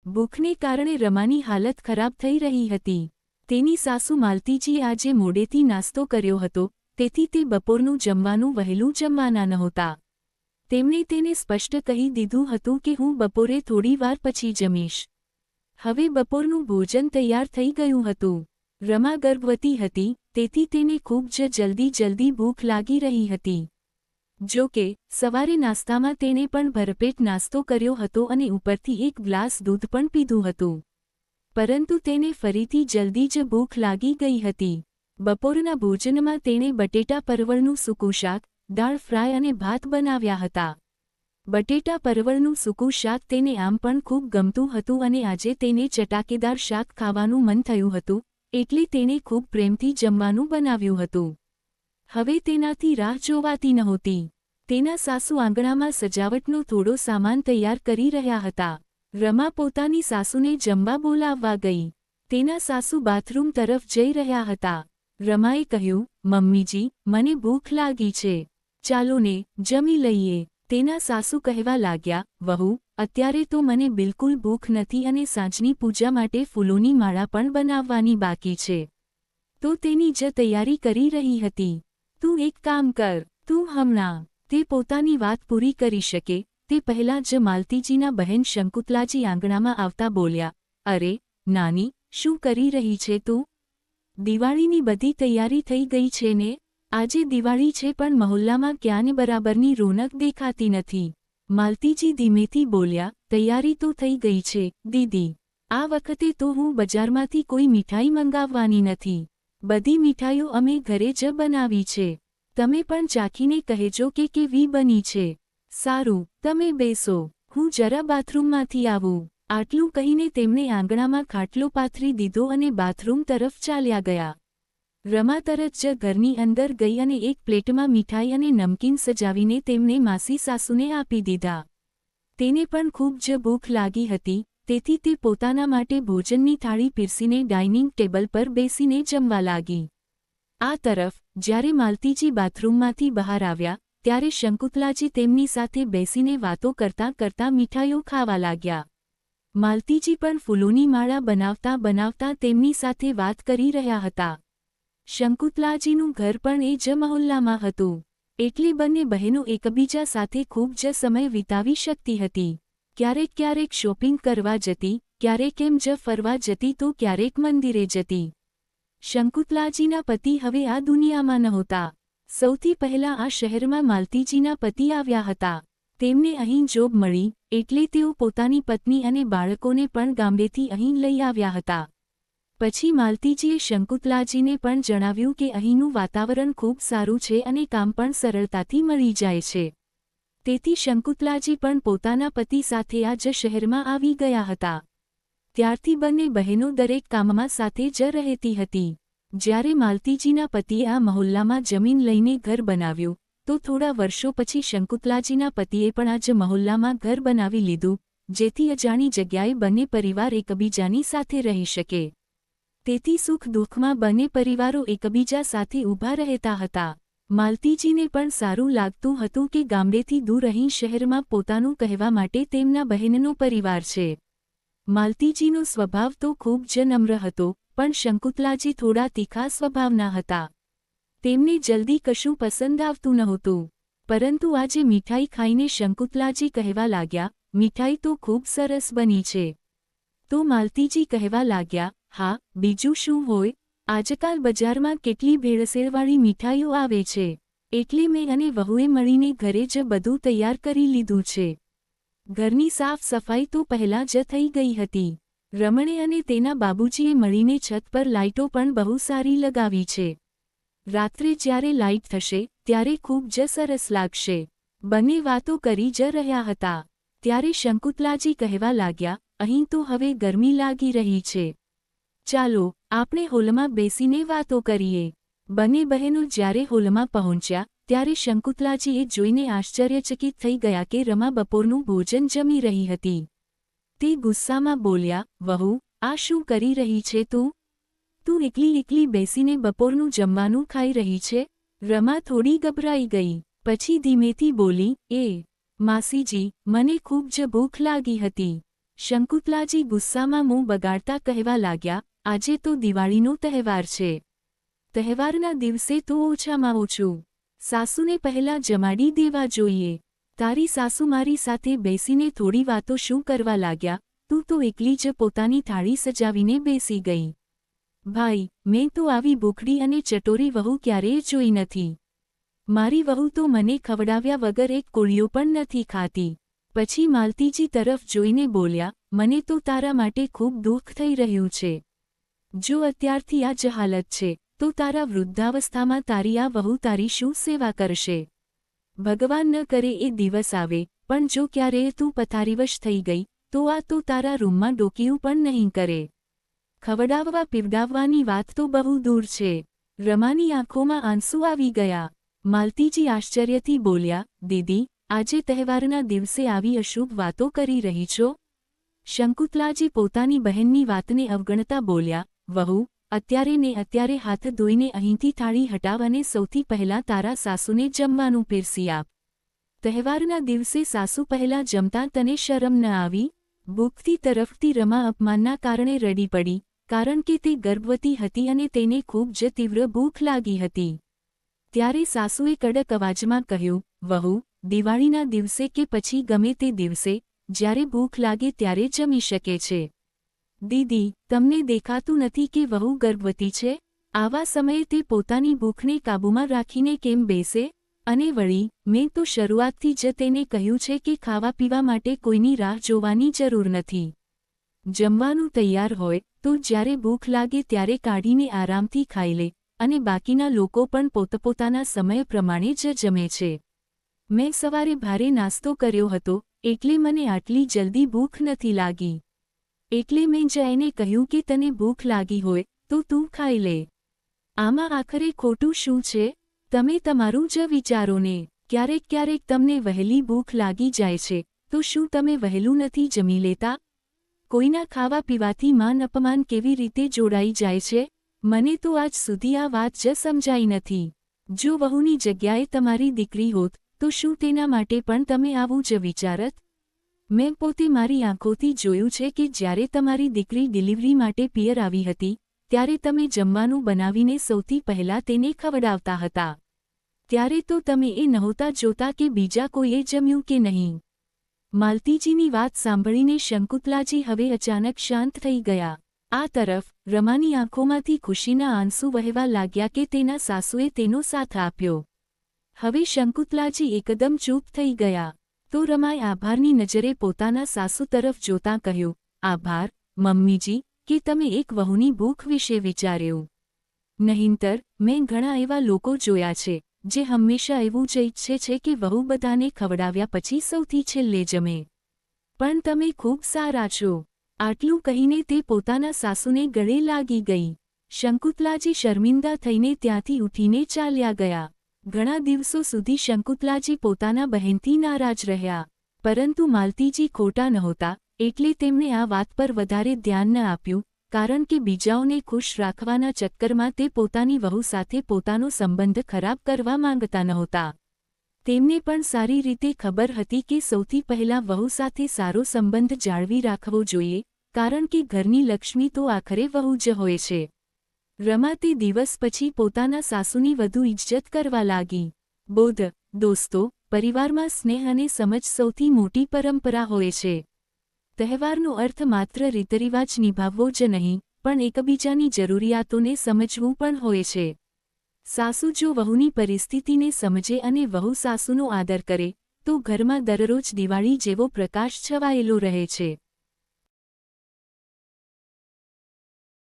ભૂખને કારણે રમાની હાલત ખરાબ થઈ રહી હતી. તેની સાસુ માલતીજીએ આજે મોડેથી નાસ્તો કર્યો હતો, તેથી તે બપોરનું જમવાનું વહેલું જમવાના નહોતા. તેમણે તેને સ્પષ્ટ કહી દીધું હતું કે હું બપોરે થોડી વાર પછી જમીશ. હવે બપોરનું ભોજન તૈયાર થઈ ગયું હતું. રમા ગર્ભવતી હતી, તેથી તેને ખૂબ જ જલ્દી ભૂખ લાગી રહી હતી. જો કે સવારે નાસ્તામાં તેણે પણ ભરપેટ નાસ્તો કર્યો હતો અને ઉપરથી એક ગ્લાસ દૂધ પણ પીધું હતું. પરંતુ તેને ફરીથી જલ્દી જ ભૂખ લાગી ગઈ હતી. બપોરના ભોજનમાં તેણે બટેટા પરવળનું સૂકું શાક, દાળ ફ્રાય અને ભાત બનાવ્યા હતા. બટેટા પરવળનું સૂકું શાક તેને આમ પણ ખૂબ ગમતું હતું અને આજે તેને ચટાકેદાર શાક ખાવાનું મન થયું હતું, એટલે તેણે ખૂબ પ્રેમથી જમવાનું બનાવ્યું હતું. હવે તેનાથી રાહ જોવાતી નહોતી. તેના સાસુ આંગણામાં સજાવટનો થોડો સામાન તૈયાર કરી રહ્યા હતા. રમા પોતાની સાસુને જમવા બોલાવવા ગઈ. તેના સાસુ બાથરૂમ તરફ જઈ રહ્યા હતા. રમાએ કહ્યું, મમ્મીજી, મને ભૂખ લાગી છે. ચાલો ને, જમી લઈએ. તેના સાસુ કહેવા લાગ્યા, વહુ, અત્યારે તો મને બિલકુલ ભૂખ નથી અને સાંજની પૂજા માટે ફૂલોની માળા પણ બનાવવાની બાકી છે. તો તેની જ તૈયારી કરી રહી હતી. તું એક કામ કર, તું હમણાં. તે પોતાની વાત પૂરી કરી શકે તે પહેલાં જ માલતીજીના બહેન શંકુતલાજી આંગણામાં આવતા બોલ્યા, અરે, નાની, શું કરી રહી છે તું? દિવાળીની બધી તૈયારી થઈ ગઈ છે ને? આજે દિવાળી છે પણ મહોલ્લામાં ક્યાંને બરાબરની રોનક દેખાતી નથી. માલતીજી ધીમેથી બોલ્યા, તૈયારી તો થઈ ગઈ છે, દીદી. આ વખતે તો હું બજારમાંથી કોઈ મીઠાઈ મંગાવવાની નથી. બધી મીઠાઈઓ અમે ઘરે જ બનાવી છે. તમે પણ ચાખીને કહેજો કે કેવી બની છે. સારું, તમે બેસો, હું જરા બાથરૂમમાંથી આવું. આટલું કહીને તેમણે આંગણામાં ખાટલો પાથરી દીધો અને બાથરૂમ તરફ ચાલ્યા ગયા. રમા તરત જ ઘરની અંદર ગઈ અને એક પ્લેટમાં મીઠાઈ અને નમકીન સજાવીને તેમને માસી સાસુને આપી દીધા. તેને પણ ખૂબ જ ભૂખ લાગી હતી, તેથી તે પોતાના માટે ભોજનની થાળી પીરસીને ડાઇનિંગ ટેબલ પર બેસીને જમવા લાગી. આ તરફ જ્યારે માલતીજી બાથરૂમમાંથી બહાર આવ્યા, ત્યારે શંકુતલાજી તેમની સાથે બેસીને વાતો કરતાં મીઠાઈઓ ખાવા લાગ્યા. માલતીજી પણ ફૂલોની માળા બનાવતા તેમની સાથે વાત કરી રહ્યા હતા. શંકુતલાજીનું ઘર પણ એ જ મહોલ્લામાં હતું, એટલે બંને બહેનો એકબીજા સાથે ખૂબ જ સમય વિતાવી શકતી હતી. ક્યારેક શોપિંગ કરવા જતી, ક્યારેક એમ જ ફરવા જતી તો ક્યારેક મંદિરે જતી. શંકુતલાજીના પતિ હવે આ દુનિયામાં નહોતા. સૌથી પહેલાં આ શહેરમાં માલતીજીના પતિ આવ્યા હતા. તેમને અહીં જોબ મળી, એટલે તેઓ પોતાની પત્ની અને બાળકોને પણ ગામડેથી અહીં લઈ આવ્યા હતા. પછી માલતીજીએ શંકુતલાજીને પણ જણાવ્યું કે અહીંનું વાતાવરણ ખૂબ સારું છે અને કામ પણ સરળતાથી મળી જાય છે. તેથી શંકુતલાજી પણ પોતાના પતિ સાથે આ જ શહેરમાં આવી ગયા હતા. ત્યારથી બંને બહેનો દરેક કામમાં સાથે જ રહેતી હતી. જ્યારે માલતીજીના પતિએ આ મહોલ્લામાં જમીન લઈને ઘર બનાવ્યું, તો થોડા વર્ષો પછી શંકુતલાજીના પતિએ પણ આ જ મહોલ્લામાં ઘર બનાવી લીધું, જેથી અજાણી જગ્યાએ બંને પરિવાર એકબીજાની સાથે રહી શકે. તેથી સુખ દુઃખમાં બંને પરિવારો એકબીજા સાથે ઊભા રહેતા હતા. માલતીજીને પણ સારું લાગતું હતું કે ગામડેથી દૂર અહીં શહેરમાં પોતાનું કહેવા માટે તેમના બહેનનો પરિવાર છે. માલતીજીનો સ્વભાવ તો ખૂબ જ નમ્ર હતો, પણ શંકુતલાજી થોડા તીખા સ્વભાવના હતા. તેમને જલ્દી કશું પસંદ આવતું નહોતું. પરંતુ આજે મીઠાઈ ખાઈને શંકુતલાજી કહેવા લાગ્યા, મીઠાઈ તો ખૂબ સરસ બની છે. તો માલતીજી કહેવા લાગ્યા, હા, બીજું શું હોય? આજકાલ બજારમાં કેટલી ભેળસેળવાળી મીઠાઈઓ આવે છે, એટલે મેં અને વહુએ મળીને ઘરે જ બધું તૈયાર કરી લીધું છે. ઘરની સાફ સફાઈ તો પહેલાં જ થઈ ગઈ હતી. રમણે અને તેના બાબુજીએ મળીને છત પર લાઇટો પણ બહુ સારી લગાવી છે. રાત્રે જ્યારે લાઇટ થશે, ત્યારે ખૂબ જ સરસ લાગશે. બંને વાતો કરી જ રહ્યા હતા. ત્યારે શંકુતલાજી કહેવા લાગ્યા, અહીં તો હવે ગરમી લાગી રહી છે. ચાલો, આપણે હોલમાં બેસીને વાતો કરીએ. બંને બહેનો જ્યારે હોલમાં પહોંચ્યા, ત્યારે શંકુતલાજીએ જોઈને આશ્ચર્યચકિત થઈ ગયા કે રમા બપોરનું ભોજન જમી રહી હતી. તે ગુસ્સામાં બોલ્યા, વહુ, આ શું કરી રહી છે તું? તું એકલી બેસીને બપોરનું જમવાનું ખાઈ રહી છે? રમા થોડી ગભરાઈ ગઈ. પછી ધીમેથી બોલી, માસીજી, મને ખૂબ જ ભૂખ લાગી હતી. શંકુતલાજી ગુસ્સામાં મોં બગાડતા કહેવા લાગ્યા, આજે તો દિવાળીનો તહેવાર છે. તહેવારના દિવસે તો ઓછામાં ઓછું સાસુને પહેલાં જમાડી દેવા જોઈએ. તારી સાસુ મારી સાથે બેસીને થોડી વાતો શું કરવા લાગ્યા, તું તો એકલી જ પોતાની થાળી સજાવીને બેસી ગઈ. ભાઈ, મેં તો આવી ભૂખડી અને ચટોરી વહુ ક્યારેય જોઈ નથી. મારી વહુ તો મને ખવડાવ્યા વગર એક કોળિયો પણ નથી ખાતી. પછી માલતીજી તરફ જોઈને બોલ્યા, મને તો તારા માટે ખૂબ દુઃખ થઈ રહ્યું છે. જો અત્યારથી આ જ હાલત છે, તો તારા વૃદ્ધાવસ્થામાં તારી આ વહુ તારી શું સેવા કરશે? ભગવાન ન કરે એ દિવસ આવે, પણ જો ક્યારેય તું પથારીવશ થઈ ગઈ, તો આ તો તારા રૂમમાં ડોકિયું પણ નહીં કરે. ખવડાવવા પીવડાવવાની વાત તો બહુ દૂર છે. રમાની આંખોમાં આંસુ આવી ગયા. માલતીજી આશ્ચર્યથી બોલ્યા, દીદી, આજે તહેવારના દિવસે આવી અશુભ વાતો કરી રહી છો? શંકુતલાજી પોતાની બહેનની વાતને અવગણતા બોલ્યા, વહુ, અત્યારે ને અત્યારે હાથ ધોઈને અહીંથી થાળી હટાવ અને સૌથી પહેલાં તારા સાસુને જમવાનું પીરસી આપ. તહેવારના દિવસે સાસુ પહેલાં જમતા તને શરમ ન આવી? ભૂખથી તરફતી રમા અપમાનના કારણે રડી પડી, કારણ કે તે ગર્ભવતી હતી અને તેને ખૂબ જ તીવ્ર ભૂખ લાગી હતી. ત્યારે સાસુએ કડક અવાજમાં કહ્યું, વહુ, દિવાળીના દિવસે કે પછી ગમે તે દિવસે, જ્યારે ભૂખ લાગે ત્યારે જમી શકે છે. દીદી, તમને દેખાતું નથી કે વહુ ગર્ભવતી છે? આવા સમયે તે પોતાની ભૂખને કાબૂમાં રાખીને કેમ બેસે? અને વળી, મેં તો શરૂઆતથી જ તેને કહ્યું છે કે ખાવા પીવા માટે કોઈની રાહ જોવાની જરૂર નથી. જમવાનું તૈયાર હોય તો જ્યારે ભૂખ લાગે ત્યારે કાઢીને આરામથી ખાઈ લે, અને બાકીના લોકો પણ પોતપોતાના સમય પ્રમાણે જ જમે છે. મેં સવારે ભારે નાસ્તો કર્યો હતો, એટલે મને આટલી જલ્દી ભૂખ નથી લાગી. એટલે મેં જ એને કહ્યું કે તને ભૂખ લાગી હોય તો તું ખાઈ લે. આમાં આખરે ખોટું શું છે? તમે તમારું જ વિચારો ને. ક્યારેક ક્યારેક તમને વહેલી ભૂખ લાગી જાય છે, તો શું તમે વહેલું નથી જમી લેતા? કોઈના ખાવા પીવાથી માન અપમાન કેવી રીતે જોડાઈ જાય છે? મને તો આજ સુધી આ વાત જ સમજાઈ નથી. જો વહુની જગ્યાએ તમારી દીકરી હોત, તો શું તેના માટે પણ તમે આવું જ વિચારત? મેં પોતે મારી આંખોથી જોયું છે કે જ્યારે તમારી દીકરી ડિલિવરી માટે પિયર આવી હતી, ત્યારે તમે જમવાનું બનાવીને સૌથી પહેલાં તેને ખવડાવતા હતા. ત્યારે તો તમે એ નહોતા જોતા કે બીજા કોઈએ જમ્યું કે નહીં. માલતીજીની વાત સાંભળીને શંકુતલાજી હવે અચાનક શાંત થઈ ગયા. આ તરફ રમાની આંખોમાંથી ખુશીના આંસુ વહેવા લાગ્યા કે તેના સાસુએ તેનો સાથ આપ્યો. હવે શંકુતલાજી એકદમ ચૂપ થઈ ગયા. તો રમાએ આભારની નજરે પોતાના સાસુ તરફ જોતાં કહ્યું, આભાર, મમ્મીજી, કે તમે એક વહુની ભૂખ વિશે વિચાર્યું. નહીંતર મેં ઘણા એવા લોકો જોયા છે, જે હંમેશા એવું જ ઈચ્છે છે કે વહુ બધાને ખવડાવ્યા પછી સૌથી છેલ્લે જમે. પણ તમે ખૂબ સારા છો. આટલું કહીને તે પોતાના સાસુને ગળે લાગી ગઈ. શંકુતલાજી શર્મિંદા થઈને ત્યાંથી ઉઠીને ચાલ્યા ગયા. ઘણા દિવસો સુધી શંકુતલાજી પોતાના બહેનથી નારાજ રહ્યા. પરંતુ માલતીજી ખોટા નહોતા, એટલે તેમણે આ વાત પર વધારે ધ્યાન ન આપ્યું, કારણ કે બીજાઓને ખુશ રાખવાના ચક્કરમાં તે પોતાની વહુ સાથે પોતાનો સંબંધ ખરાબ કરવા માંગતા નહોતા. તેમને પણ સારી રીતે ખબર હતી કે સૌથી પહેલાં વહુ સાથે સારો સંબંધ જાળવી રાખવો જોઈએ, કારણ કે ઘરની લક્ષ્મી તો આખરે વહુ જ હોય છે. રમા તે દિવસ પછી પોતાના સાસુની વધુ ઇજ્જત કરવા લાગી. બોધ, દોસ્તો, પરિવારમાં સ્નેહ અને સમજ સૌથી મોટી પરંપરા હોય છે. તહેવારનો અર્થ માત્ર રીતરિવાજ નિભાવવો જ નહીં, પણ એકબીજાની જરૂરિયાતોને સમજવું પણ હોય છે. સાસુ જો વહુની પરિસ્થિતિને સમજે અને વહુ સાસુનો આદર કરે, તો ઘરમાં દરરોજ દિવાળી જેવો પ્રકાશ છવાયેલો રહે છે.